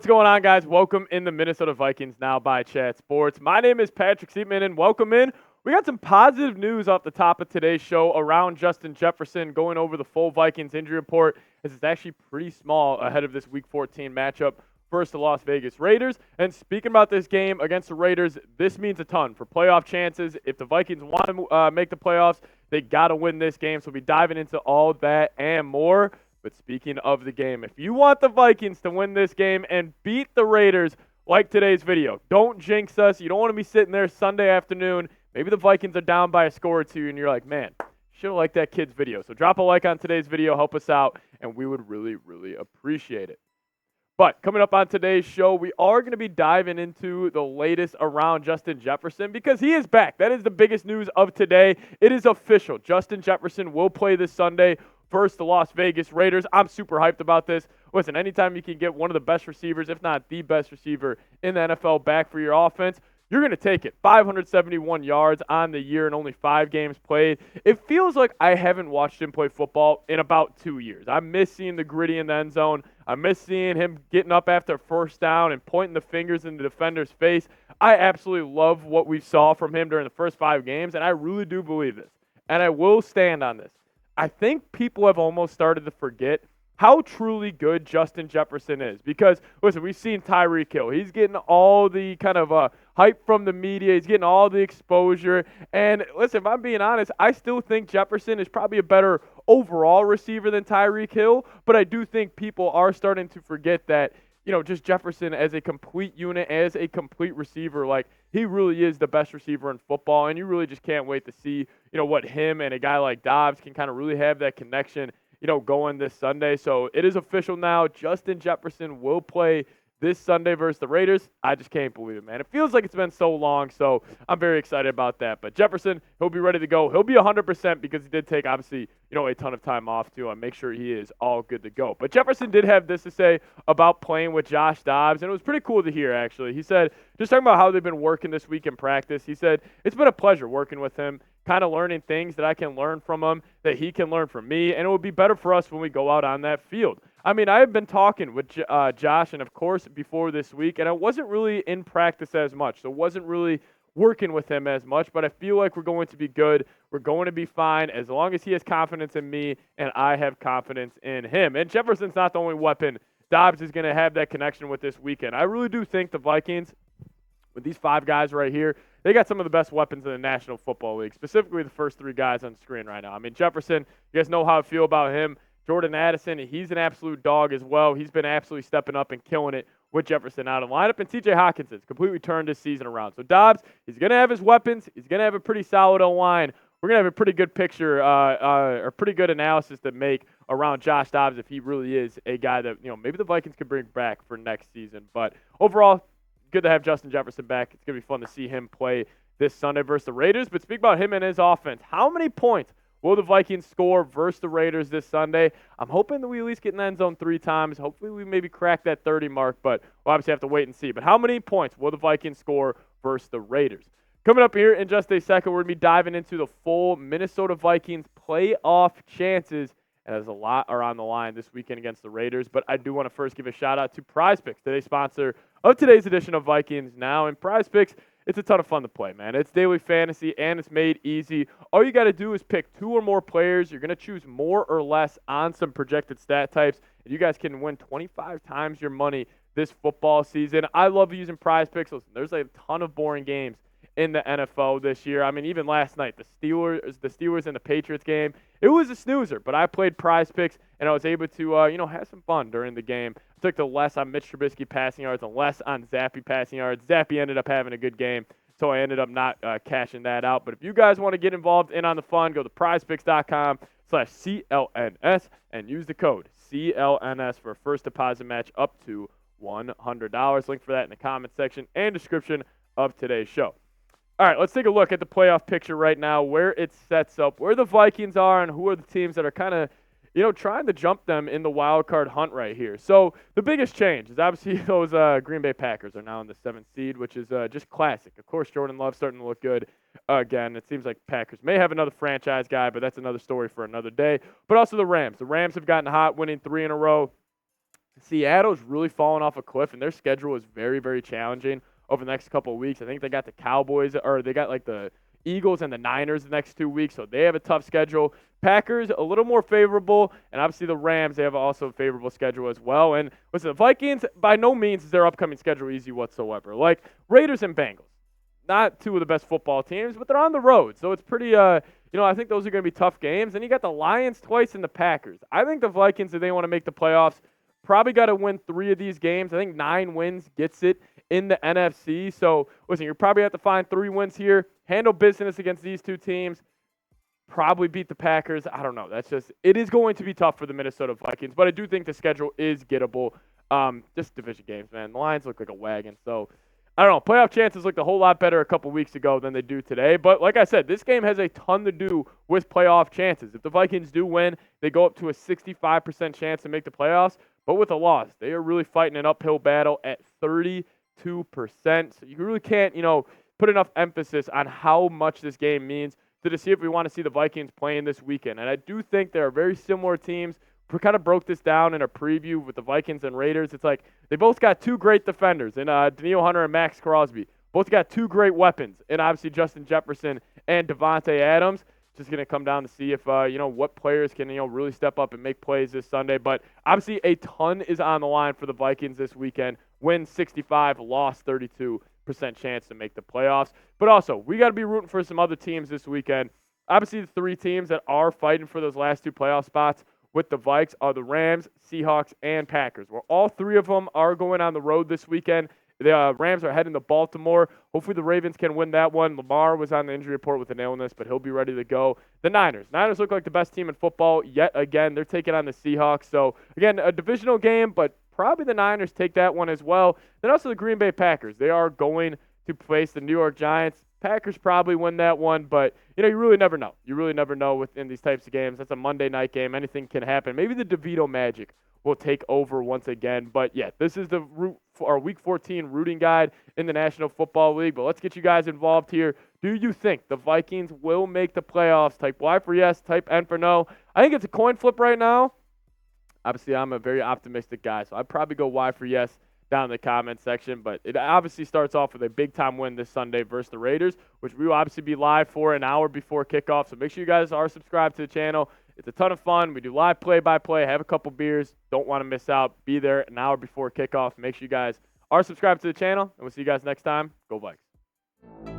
What's going on, guys? Welcome in the Minnesota Vikings Now by Chat Sports. My name is Patrick Siepman, and welcome in. We got some positive news off the top of today's show around Justin Jefferson, going over the full Vikings injury report, as it's actually pretty small ahead of this Week 14 matchup versus the Las Vegas Raiders. And speaking about this game against the Raiders, this means a ton for playoff chances. If the Vikings want to make the playoffs, they got to win this game. So we'll be diving into all that and more. But speaking of the game, if you want the Vikings to win this game and beat the Raiders like today's video, don't jinx us. You don't want to be sitting there Sunday afternoon. Maybe the Vikings are down by a score or two, and you're like, man, should have liked that kid's video. So drop a like on today's video, help us out, and we would really, really appreciate it. But coming up on today's show, we are going to be diving into the latest around Justin Jefferson because he is back. That is the biggest news of today. It is official. Justin Jefferson will play this Sunday versus the Las Vegas Raiders. I'm super hyped about this. Listen, anytime you can get one of the best receivers, if not the best receiver in the NFL back for your offense, you're going to take it. 571 yards on the year and only 5 games played. It feels like I haven't watched him play football in about 2 years. I miss seeing the gritty in the end zone. I miss seeing him getting up after a first down and pointing the fingers in the defender's face. I absolutely love what we saw from him during the first 5 games, and I really do believe this. And I will stand on this. I think people have almost started to forget how truly good Justin Jefferson is. Because, listen, we've seen Tyreek Hill. He's getting all the kind of hype from the media. He's getting all the exposure. And, listen, if I'm being honest, I still think Jefferson is probably a better overall receiver than Tyreek Hill. But I do think people are starting to forget that, you know, just Jefferson as a complete unit, as a complete receiver, like, he really is the best receiver in football, and you really just can't wait to see, you know, what him and a guy like Dobbs can kind of really have that connection, you know, going this Sunday. So it is official now. Justin Jefferson will play this Sunday versus the Raiders. I just can't believe it, man. It feels like it's been so long, so I'm very excited about that. But Jefferson, he'll be ready to go. He'll be 100% because he did take, obviously, you know, a ton of time off to make sure he is all good to go. But Jefferson did have this to say about playing with Josh Dobbs, and it was pretty cool to hear, actually. He said, just talking about how they've been working this week in practice, he said, it's been a pleasure working with him, kind of learning things that I can learn from him, that he can learn from me, and it will be better for us when we go out on that field. I mean, I have been talking with Josh, and of course, before this week, and I wasn't really in practice as much, so wasn't really working with him as much, but I feel like we're going to be good. We're going to be fine as long as he has confidence in me and I have confidence in him. And Jefferson's not the only weapon Dobbs is going to have that connection with this weekend. I really do think the Vikings, with these 5 guys right here, they got some of the best weapons in the National Football League, specifically the first 3 guys on the screen right now. I mean, Jefferson, you guys know how I feel about him. Jordan Addison, he's an absolute dog as well. He's been absolutely stepping up and killing it with Jefferson out of the lineup. And TJ Hockenson completely turned his season around. So Dobbs, he's going to have his weapons. He's going to have a pretty solid O-line. We're going to have a pretty good picture or pretty good analysis to make around Josh Dobbs if he really is a guy that, you know, maybe the Vikings could bring back for next season. But overall, good to have Justin Jefferson back. It's going to be fun to see him play this Sunday versus the Raiders. But speak about him and his offense. How many points will the Vikings score versus the Raiders this Sunday? I'm hoping that we at least get in the end zone 3 times. Hopefully we maybe crack that 30 mark, but we'll obviously have to wait and see. But how many points will the Vikings score versus the Raiders? Coming up here in just a second, we're going to be diving into the full Minnesota Vikings playoff chances. And there's a lot are on the line this weekend against the Raiders. But I do want to first give a shout-out to PrizePicks, today's sponsor of today's edition of Vikings Now. And PrizePicks, it's a ton of fun to play, man. It's daily fantasy, and it's made easy. All you got to do is pick 2 or more players. You're going to choose more or less on some projected stat types, and you guys can win 25 times your money this football season. I love using PrizePicks. Listen, there's a ton of boring games in the NFL this year. I mean, even last night, the Steelers and the Patriots game, it was a snoozer, but I played PrizePicks, and I was able to, have some fun during the game. I took the less on Mitch Trubisky passing yards and less on Zappe passing yards. Zappe ended up having a good game, so I ended up not cashing that out. But if you guys want to get involved in on the fun, go to prizepicks.com/CLNS and use the code CLNS for a first deposit match up to $100. Link for that in the comment section and description of today's show. All right, let's take a look at the playoff picture right now, where it sets up, where the Vikings are, and who are the teams that are kind of, trying to jump them in the wild card hunt right here. So the biggest change is obviously those Green Bay Packers are now in the 7th seed, which is just classic. Of course, Jordan Love's starting to look good again. It seems like Packers may have another franchise guy, but that's another story for another day. But also the Rams. The Rams have gotten hot, winning 3 in a row. Seattle's really fallen off a cliff, and their schedule is very, very challenging over the next couple of weeks. I think they got the Cowboys, or they got like the Eagles and the Niners the next 2 weeks, so they have a tough schedule. Packers, a little more favorable, and obviously the Rams, they have also a favorable schedule as well. And listen, the Vikings, by no means is their upcoming schedule easy whatsoever. Like Raiders and Bengals, not two of the best football teams, but they're on the road, so it's pretty, I think those are going to be tough games. And you got the Lions twice and the Packers. I think the Vikings, if they want to make the playoffs, probably got to win 3 of these games. I think 9 wins gets it in the NFC. So, listen, you probably have to find 3 wins here, handle business against these 2 teams, probably beat the Packers. I don't know. It is going to be tough for the Minnesota Vikings, but I do think the schedule is gettable. Just division games, man. The Lions look like a wagon. So, I don't know. Playoff chances looked a whole lot better a couple weeks ago than they do today. But like I said, this game has a ton to do with playoff chances. If the Vikings do win, they go up to a 65% chance to make the playoffs. But with a loss, they are really fighting an uphill battle at 32%. So you really can't, put enough emphasis on how much this game means to see if we want to see the Vikings playing this weekend. And I do think there are very similar teams. We kind of broke this down in a preview with the Vikings and Raiders. It's like they both got 2 great defenders in Daniil Hunter and Max Crosby. Both got 2 great weapons, and obviously Justin Jefferson and Devontae Adams. Just going to come down to see if, what players can, really step up and make plays this Sunday. But obviously a ton is on the line for the Vikings this weekend. Win 65, lost 32% chance to make the playoffs. But also, we got to be rooting for some other teams this weekend. Obviously, the 3 teams that are fighting for those last 2 playoff spots with the Vikes are the Rams, Seahawks, and Packers. Well, all 3 of them are going on the road this weekend. The Rams are heading to Baltimore. Hopefully the Ravens can win that one. Lamar was on the injury report with an illness, but he'll be ready to go. The Niners look like the best team in football yet again. They're taking on the Seahawks. So, again, a divisional game, but probably the Niners take that one as well. Then also the Green Bay Packers. They are going to face the New York Giants. Packers probably win that one, but, you really never know. You really never know within these types of games. That's a Monday night game. Anything can happen. Maybe the DeVito Magic will take over once again. But, yeah, this is our Week 14 rooting guide in the National Football League. But let's get you guys involved here. Do you think the Vikings will make the playoffs? Type Y for yes, type N for no. I think it's a coin flip right now. Obviously, I'm a very optimistic guy, so I'd probably go Y for yes down in the comment section. But it obviously starts off with a big-time win this Sunday versus the Raiders, which we will obviously be live for an hour before kickoff. So make sure you guys are subscribed to the channel. It's a ton of fun. We do live play-by-play, have a couple beers. Don't want to miss out. Be there an hour before kickoff. Make sure you guys are subscribed to the channel, and we'll see you guys next time. Go Vikes.